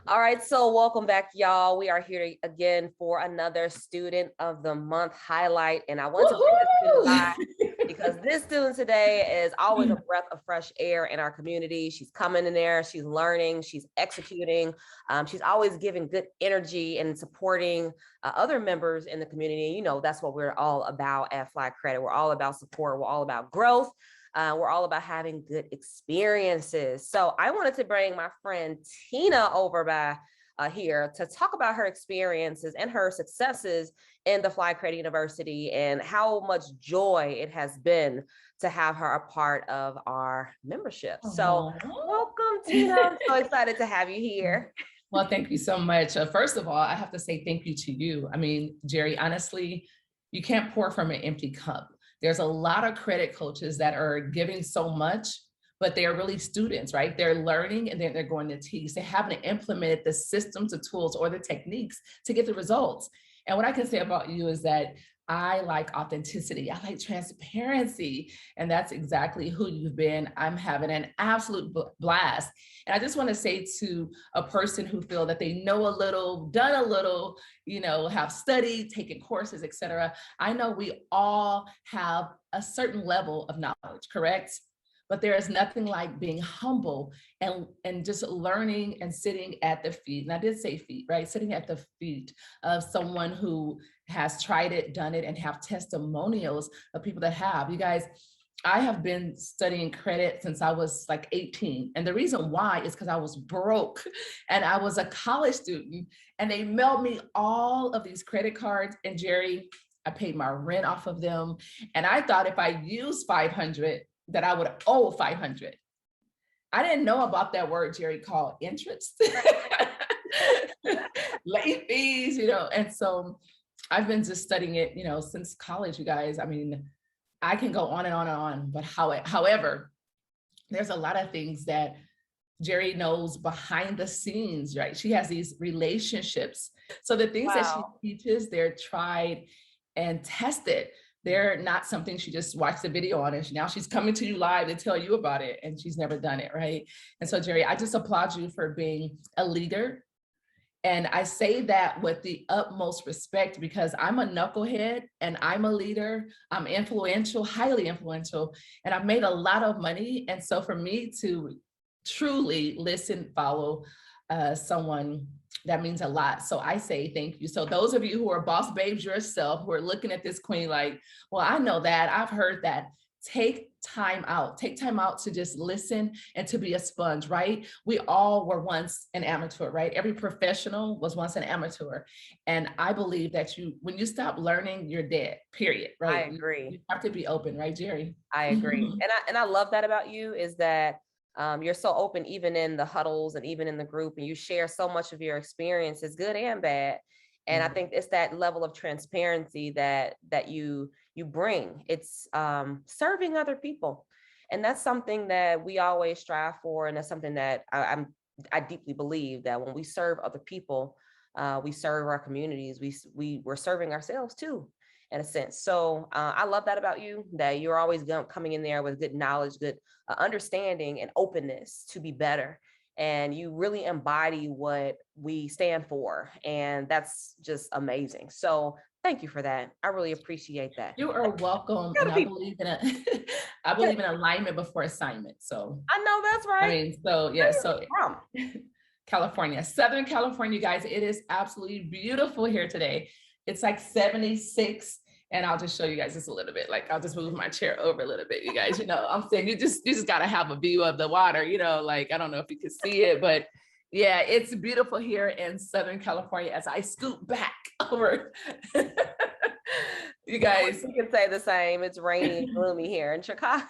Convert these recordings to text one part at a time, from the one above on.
All right, so welcome back, y'all. We are here again for another Student of the Month highlight, and I want to bring this student live because this student today is always a breath of fresh air in our community. She's coming in there, she's learning, she's executing. She's always giving good energy and supporting other members in the community. You know, that's what we're all about at Flyy Credit. We're all about support. We're all about growth. We're all about having good experiences. So I wanted to bring my friend Tina over by here to talk about her experiences and her successes in the Flyy Credit University and how much joy it has been to have her a part of our membership. So welcome, Tina. I'm so excited to have you here. Well, thank you so much. First of all, I have to say thank you to you. I mean, Jerry, honestly, you can't pour from an empty cup. There's a lot of credit coaches that are giving so much, but they're really students, right? They're learning and then they're going to teach. They haven't implemented the systems, the tools, or the techniques to get the results. And what I can say about you is that I like authenticity. I like transparency. And that's exactly who you've been. I'm having an absolute blast. And I just want to say to a person who feel that they know a little, done a little, you know, have studied, taken courses, etc. I know we all have a certain level of knowledge, correct? But there is nothing like being humble and just learning and sitting at the feet. And I did say feet, right? Sitting at the feet of someone who has tried it, done it, and have testimonials of people that have. You guys, I have been studying credit since I was like 18. And the reason why is because I was broke and I was a college student and they mailed me all of these credit cards. And Jerry, I paid my rent off of them. And I thought if I used 500, that I would owe 500. I didn't know about that word, Jerry, called interest, late fees, you know. And so I've been just studying it, you know, since college, you guys. I mean, I can go on and on and on, but however, there's a lot of things that Jerry knows behind the scenes, right? She has these relationships. So the things that she teaches, they're tried and tested. They're not something she just watched the video on and now she's coming to you live to tell you about it and she's never done it, right? And so Jerry, I just applaud you for being a leader. And I say that with the utmost respect because I'm a knucklehead and I'm a leader. I'm influential, highly influential, and I've made a lot of money. And so for me to truly listen, follow someone, that means a lot. So I say thank you. So those of you who are boss babes yourself, who are looking at this queen like, well, I know that, I've heard that. Take time out to just listen and to be a sponge, right? We all were once an amateur, right? Every professional was once an amateur. And I believe that when you stop learning, you're dead, period, right? I agree. You have to be open, right, Jerry? I agree. And I love that about you is that you're so open, even in the huddles and even in the group, and you share so much of your experiences, good and bad. And I think it's that level of transparency that you bring. It's serving other people, and that's something that we always strive for, and that's something that I deeply believe that when we serve other people, we serve our communities. We're serving ourselves too, in a sense. So I love that about you, that you're always coming in there with good knowledge, good understanding and openness to be better. And you really embody what we stand for. And that's just amazing. So thank you for that. I really appreciate that. You are welcome. And I believe in I believe in alignment before assignment. So I know that's right. I mean, so yeah, so California, Southern California, guys, it is absolutely beautiful here today. It's like 76. And I'll just show you guys just a little bit. Like I'll just move my chair over a little bit, you guys. You know, I'm saying you just gotta have a view of the water, you know, like I don't know if you can see it, but yeah, it's beautiful here in Southern California as I scoot back over. You guys, you can say the same. It's rainy and gloomy here in Chicago.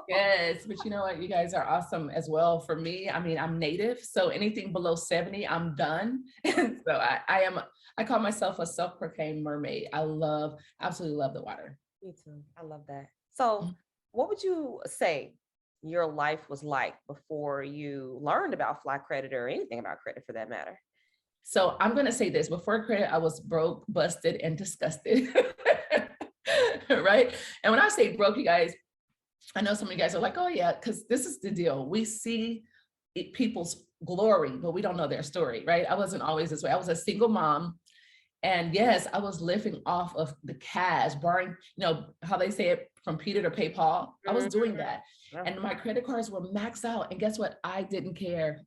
Yes, but you know what? You guys are awesome as well. For me, I mean, I'm native, so anything below 70, I'm done. And so I call myself a self-proclaimed mermaid. I absolutely love the water. Me too. I love that. So what would you say your life was like before you learned about Flyy Credit or anything about credit for that matter? So I'm going to say this, before credit, I was broke, busted, and disgusted. Right? And when I say broke, you guys, I know some of you guys are like, oh yeah, because this is the deal. We see people's glory, but we don't know their story, right? I wasn't always this way. I was a single mom. And yes, I was living off of the cash, borrowing, how they say it, from Peter to pay Paul. I was doing that. And my credit cards were maxed out. And guess what? I didn't care.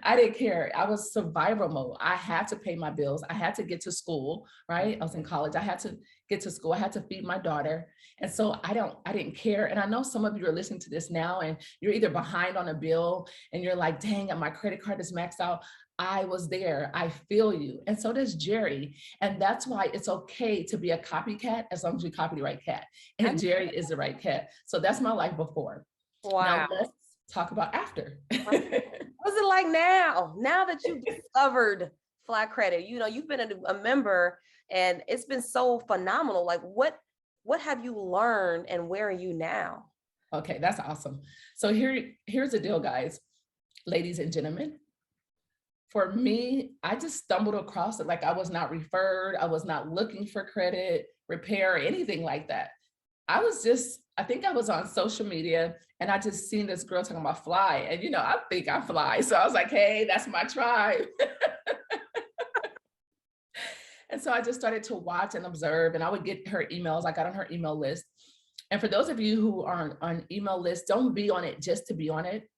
I didn't care. I was survival mode. I had to pay my bills. I had to get to school, right? I was in college. I had to get to school. I had to feed my daughter. And so I didn't care. And I know some of you are listening to this now and you're either behind on a bill and you're like, dang, my credit card is maxed out. I was there. I feel you. And so does Jerry. And that's why it's okay to be a copycat as long as you copy the right cat. And Jerry is the right cat. So that's my life before. Wow. Now let's talk about after. What's it like now? Now that you've discovered Flyy Credit, you've been a member and it's been so phenomenal. Like what have you learned and where are you now? Okay, that's awesome. So here's the deal, guys, ladies and gentlemen. For me, I just stumbled across it. Like I was not referred. I was not looking for credit repair or anything like that. I think I was on social media and I just seen this girl talking about Flyy and, I think I fly. So I was like, hey, that's my tribe. And so I just started to watch and observe and I would get her emails. I got on her email list. And for those of you who are on email list, don't be on it just to be on it.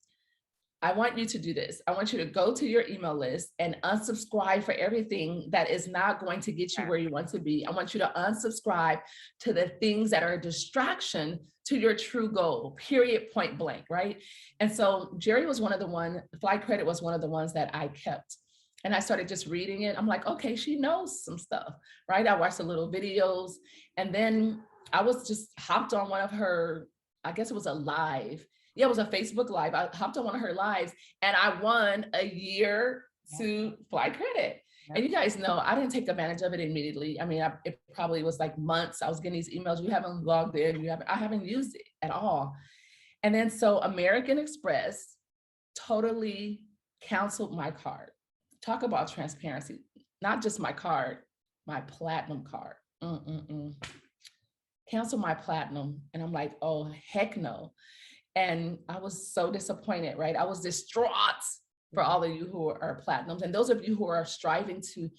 I want you to do this. I want you to go to your email list and unsubscribe for everything that is not going to get you where you want to be. I want you to unsubscribe to the things that are a distraction to your true goal, period, point blank, right? And so Jerry was Flyy Credit was one of the ones that I kept. And I started just reading it. I'm like, okay, she knows some stuff, right? I watched the little videos and then I was just hopped on one of her, I guess it was a live. Yeah, it was a Facebook Live. I hopped on one of her lives and I won a year to Flyy Credit. And you guys know, I didn't take advantage of it immediately. I mean, it probably was like months. I was getting these emails, you haven't logged in, I haven't used it at all. And then so American Express totally canceled my card. Talk about transparency, not just my card, my platinum card. Cancel my platinum. And I'm like, oh, heck no. And I was so disappointed, right? I was distraught for all of you who are platinums. And those of you who are striving to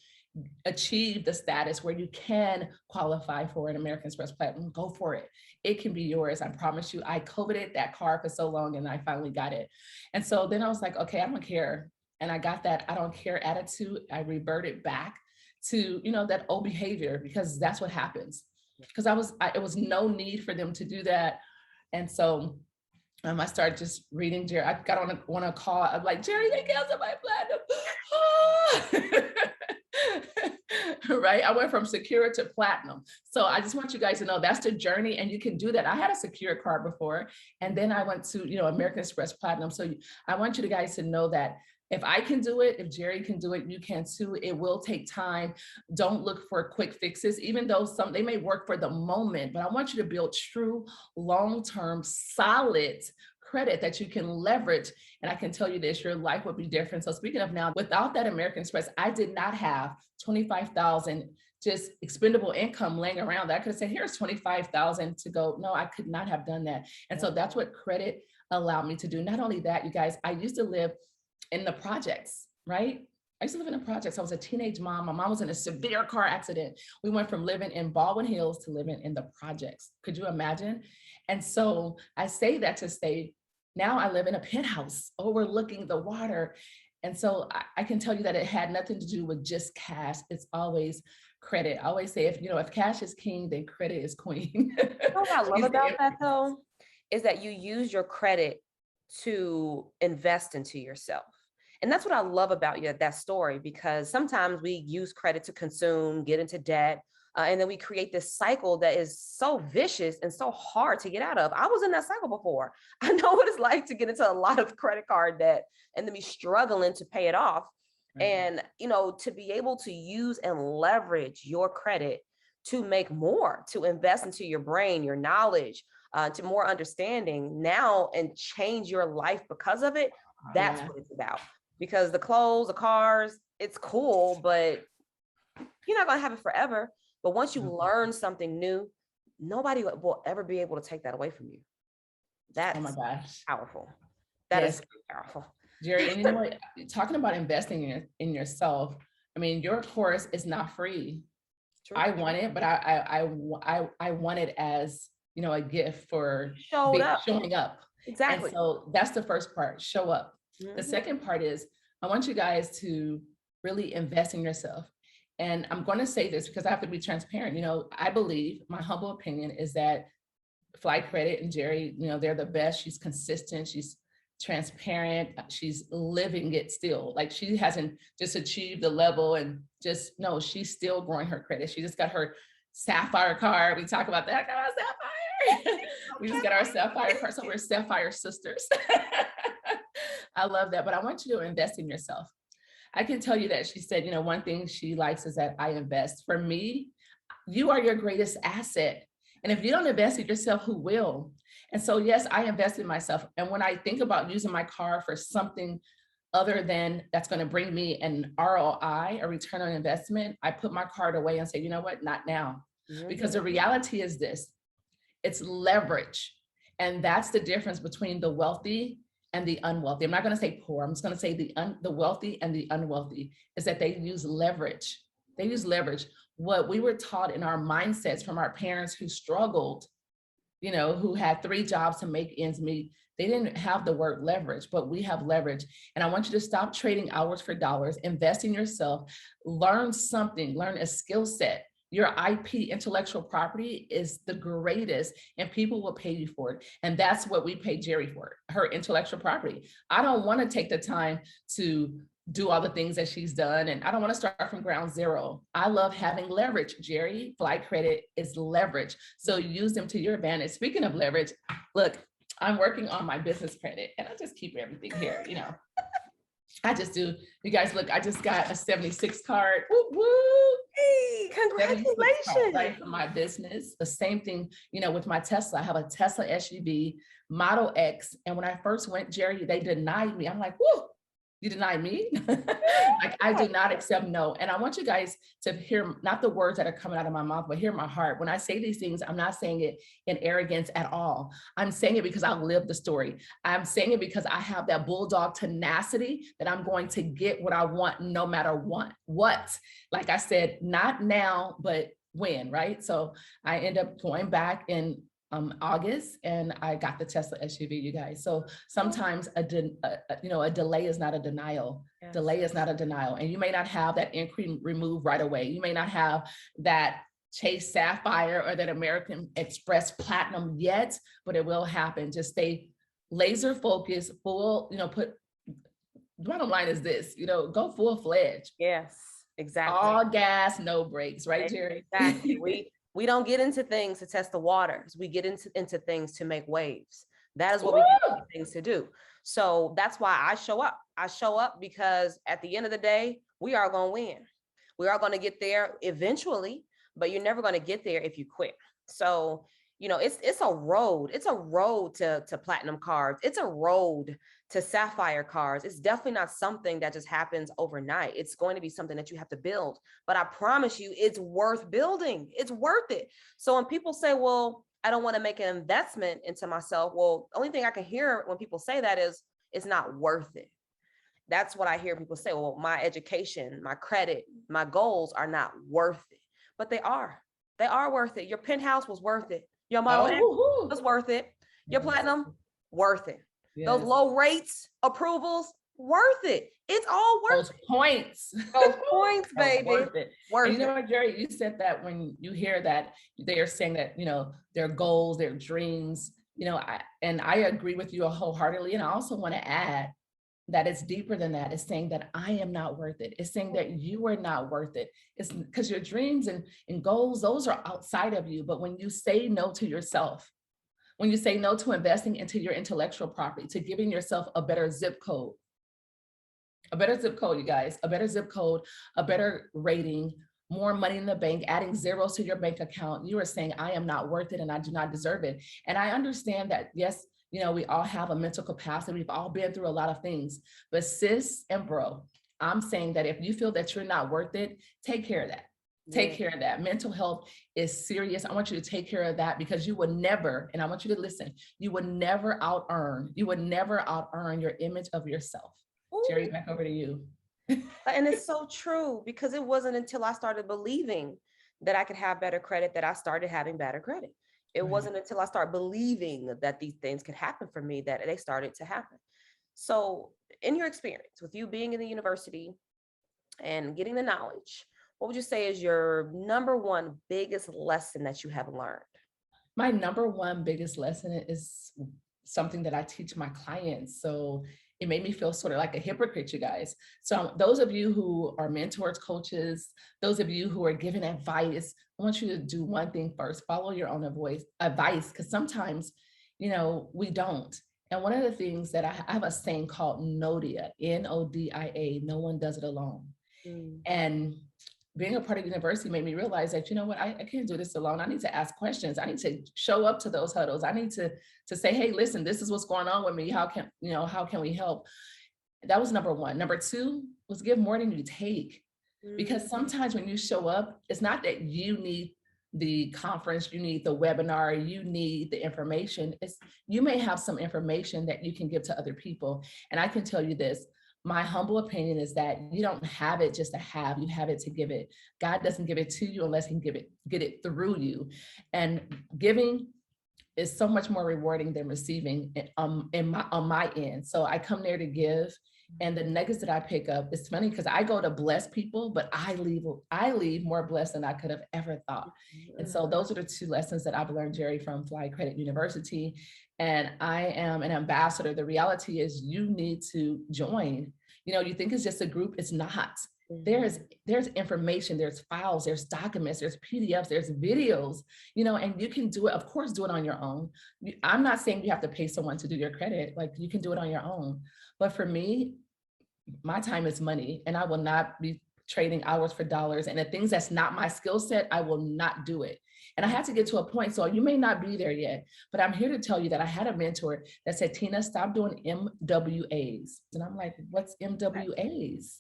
achieve the status where you can qualify for an American Express Platinum, go for it. It can be yours. I promise you. I coveted that card for so long and I finally got it. And so then I was like, okay, I don't care. And I got that I don't care attitude. I reverted back to, that old behavior because that's what happens. Because it was no need for them to do that. And so I started just reading Jerry. I got on a call. I'm like, Jerry, they canceled my platinum. Right? I went from secure to platinum. So I just want you guys to know that's the journey and you can do that. I had a secure card before and then I went to, American Express Platinum. So I want you guys to know that if I can do it, if Jerry can do it, you can too. It will take time. Don't look for quick fixes, even though they may work for the moment, but I want you to build true, long-term, solid credit that you can leverage. And I can tell you this, your life would be different. So speaking of now, without that American Express, I did not have 25,000 just expendable income laying around that I could have said, here's 25,000 to go. No, I could not have done that. And so that's what credit allowed me to do. Not only that, you guys, I used to live in the projects, right? I used to live in the projects. I was a teenage mom. My mom was in a severe car accident. We went from living in Baldwin Hills to living in the projects. Could you imagine? And so I say that to say, now I live in a penthouse overlooking the water. And so I can tell you that it had nothing to do with just cash. It's always credit. I always say, if cash is king, then credit is queen. You know what I love about that though, is that you use your credit to invest into yourself. And that's what I love about that story, because sometimes we use credit to consume, get into debt, and then we create this cycle that is so vicious and so hard to get out of. I was in that cycle before. I know what it's like to get into a lot of credit card debt and then be struggling to pay it off. And, to be able to use and leverage your credit to make more, to invest into your brain, your knowledge, to more understanding now and change your life because of it. That's what it's about. Because the clothes, the cars, it's cool, but you're not going to have it forever. But once you learn something new, nobody will ever be able to take that away from you. That's powerful. That is powerful. Jerry, and you know what, talking about investing in yourself, I mean, your course is not free. True. I want it, but I want it as, you know, a gift for Showed up. showing up. Exactly. And so that's the first part, show up. The Mhm. second part is I want you guys to really invest in yourself. And I'm going to say this because I have to be transparent. You know, I believe, my humble opinion is that Flyy Credit and Jerry, you know, they're the best. She's consistent. She's transparent. She's living it still. Like she hasn't just achieved the level and just, no, she's still growing her credit. She just got her sapphire card. We talk about that. Got our sapphire. We just got our sapphire card. So we're sapphire sisters. I love that. But I want you to invest in yourself. I can tell you that she said, you know, one thing she likes is that I invest. For me, you are your greatest asset. And if you don't invest in yourself, who will? And so, yes, I invest in myself. And when I think about using my car for something other than that's going to bring me an ROI, a return on investment, I put my card away and say, you know what, not now. Because the reality is this, it's leverage. And that's the difference between the wealthy and the unwealthy. I'm not going to say poor. I'm just going to say the wealthy and the unwealthy is that they use leverage. They use leverage. What we were taught in our mindsets from our parents who struggled, you know, who had 3 jobs to make ends meet, they didn't have the word leverage, but we have leverage. And I want you to stop trading hours for dollars, invest in yourself, learn something, learn a skill set. Your IP, intellectual property, is the greatest, and people will pay you for it. And that's what we pay Jerry for, her intellectual property. I don't want to take the time to do all the things that she's done, and I don't want to start from ground zero. I love having leverage. Jerry, Flyy Credit is leverage. So use them to your advantage. Speaking of leverage, look, I'm working on my business credit, and I just keep everything here, you know. I just do. You guys, look, I just got a 76 card. Woo, woo. Hey, congratulations. Right, for my business. The same thing, you know, with my Tesla. I have a Tesla SUV Model X. And when I first went, Jerry, they denied me. I'm like, whoa, you denied me? Like, I do not accept no. And I want you guys to hear not the words that are coming out of my mouth, but hear my heart. When I say these things, I'm not saying it in arrogance at all. I'm saying it because I lived the story. I'm saying it because I have that bulldog tenacity that I'm going to get what I want no matter what. Like I said, not now, but when, right? So I end up going back in August, and I got the Tesla SUV, you guys. So sometimes a delay is not a denial. Yes. Delay is not a denial. And you may not have that increase removed right away. You may not have that Chase Sapphire or that American Express Platinum yet, but it will happen. Just stay laser focused, full, you know, bottom line is this, you know, go full fledged. Yes, exactly. All gas, no brakes, right, Jerry? Exactly. We don't get into things to test the waters. We get into things to make waves. That is what we get things to do. So that's why I show up. I show up because at the end of the day, we are going to win. We are going to get there eventually, but you're never going to get there if you quit. So, you know, it's a road. It's a road to platinum cards. It's a road to sapphire cards. It's definitely not something that just happens overnight. It's going to be something that you have to build. But I promise you, it's worth building. It's worth it. So when people say, well, I don't want to make an investment into myself, well, the only thing I can hear when people say that is, it's not worth it. That's what I hear people say. Well, my education, my credit, my goals are not worth it. But they are. They are worth it. Your penthouse was worth it. Your model was worth it. Your platinum, worth it. Yes. Those low rates, approvals, worth it. It's all worth it. Points. Those points, baby. Worth it. And you know what, Jerry, you said that when you hear that, they are saying that, you know, their goals, their dreams, you know, I agree with you wholeheartedly. And I also want to add that it's deeper than that. It's saying that I am not worth it. It's saying that you are not worth it. It's because your dreams and goals, those are outside of you. But when you say no to yourself, when you say no to investing into your intellectual property, to giving yourself a better zip code, you guys, a better zip code, a better rating, more money in the bank, adding zeros to your bank account, you are saying, I am not worth it and I do not deserve it. And I understand that, yes, you know, we all have a mental capacity. We've all been through a lot of things, but sis and bro, I'm saying that if you feel that you're not worth it, take care of that. Take care of that. Mental health is serious. I want you to take care of that because you would never, and I want you to listen, you would never out-earn your image of yourself. Jerry, back over to you. And it's so true, because it wasn't until I started believing that I could have better credit that I started having better credit. It Right. wasn't until I started believing that these things could happen for me that they started to happen. So, in your experience with you being in the university and getting the knowledge, what would you say is your number one biggest lesson that you have learned? My number one biggest lesson is something that I teach my clients. So it made me feel sort of like a hypocrite, you guys. So those of you who are mentors, coaches, those of you who are giving advice, I want you to do one thing first: follow your own advice, because sometimes, we don't. And one of the things that I have a saying called NODIA, NODIA, no one does it alone. Mm. And being a part of university made me realize that, I can't do this alone. I need to ask questions. I need to show up to those huddles. I need to say, hey, listen, this is what's going on with me. How can we help? That was number one. Number two was give more than you take. Because sometimes when you show up, it's not that you need the conference, you need the webinar, you need the information. It's you may have some information that you can give to other people. And I can tell you this, my humble opinion is that you don't have it just to have, you have it to give it. God doesn't give it to you unless he can get it through you. And giving is so much more rewarding than receiving on my end. So I come there to give, and the nuggets that I pick up, it's funny because I go to bless people, but I leave more blessed than I could have ever thought. And so those are the two lessons that I've learned, Jerry, from Flyy Credit University. And I am an ambassador. The reality is you need to join. You think it's just a group, it's not. There's information, there's files, there's documents, there's PDFs, there's videos, and you can do it, of course, do it on your own. I'm not saying you have to pay someone to do your credit, like you can do it on your own. But for me, my time is money, and I will not be trading hours for dollars. And the things that's not my skill set, I will not do it. And I had to get to a point. So you may not be there yet, but I'm here to tell you that I had a mentor that said, Tina, stop doing MWAs. And I'm like, what's MWAs?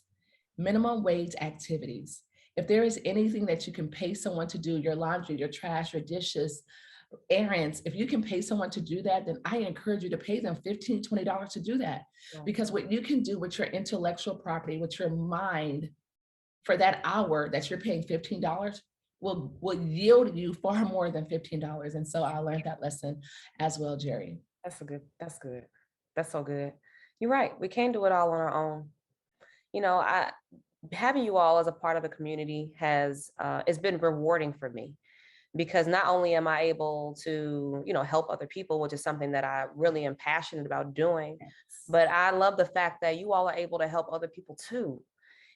Minimum wage activities. If there is anything that you can pay someone to do, your laundry, your trash, your dishes, errands, if you can pay someone to do that, then I encourage you to pay them $15, $20 to do that. Because what you can do with your intellectual property, with your mind, for that hour that you're paying $15 will yield you far more than $15. And so I learned that lesson as well, Jerry. That's good. That's so good. You're right. We can't do it all on our own. Having you all as a part of the community has it's been rewarding for me, because not only am I able to, help other people, which is something that I really am passionate about doing, but I love the fact that you all are able to help other people too.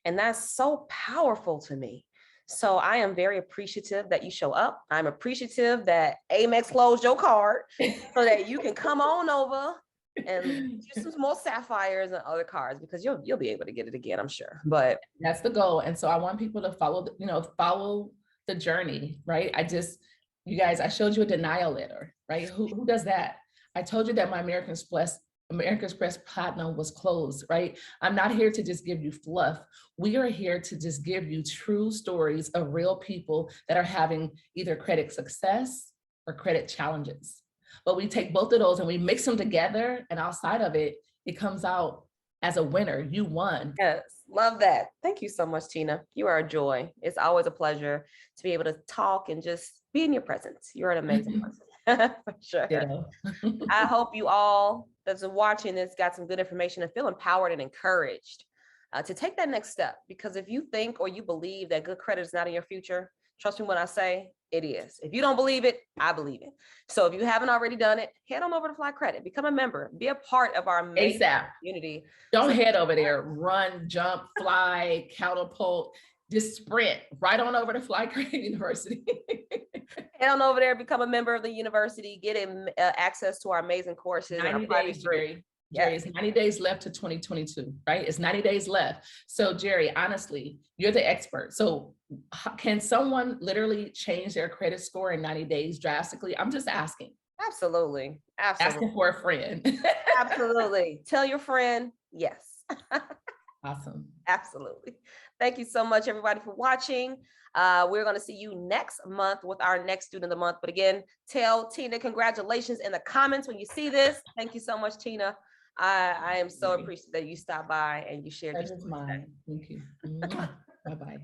And that's so powerful to me. So I am very appreciative that you show up. I'm appreciative that Amex closed your card so that you can come on over and do some more sapphires and other cards, because you'll be able to get it again, I'm sure. But that's the goal. And so I want people to follow the journey, right? You guys, I showed you a denial letter, right? Who does that? I told you that my American Express Platinum was closed, right? I'm not here to just give you fluff. We are here to just give you true stories of real people that are having either credit success or credit challenges. But we take both of those and we mix them together, and outside of it, it comes out as a winner. You won. Yes, love that. Thank you so much, Tina. You are a joy. It's always a pleasure to be able to talk and just be in your presence. You're an amazing person. For sure. I hope you all that's watching this got some good information and feel empowered and encouraged to take that next step. Because if you think or you believe that good credit is not in your future, trust me when I say it is. If you don't believe it, I believe it. So if you haven't already done it, head on over to Flyy Credit, become a member, be a part of our amazing community. Don't head over there, run, jump, fly, catapult, just sprint right on over to Flyy Credit University. Head on over there, become a member of the university, get access to our amazing courses. 90 days, Jerry. Jerry, it's 90 days left to 2022, right? It's 90 days left. So Jerry, honestly, you're the expert. So can someone literally change their credit score in 90 days drastically? I'm just asking. Absolutely. Asking for a friend. Absolutely. Tell your friend, yes. Awesome. Absolutely. Thank you so much, everybody, for watching. We're going to see you next month with our next student of the month. But again, tell Tina congratulations in the comments when you see this. Thank you so much, Tina. I am so appreciative that you stopped by and you shared your Pleasure's story today. mine. Thank you. Bye-bye.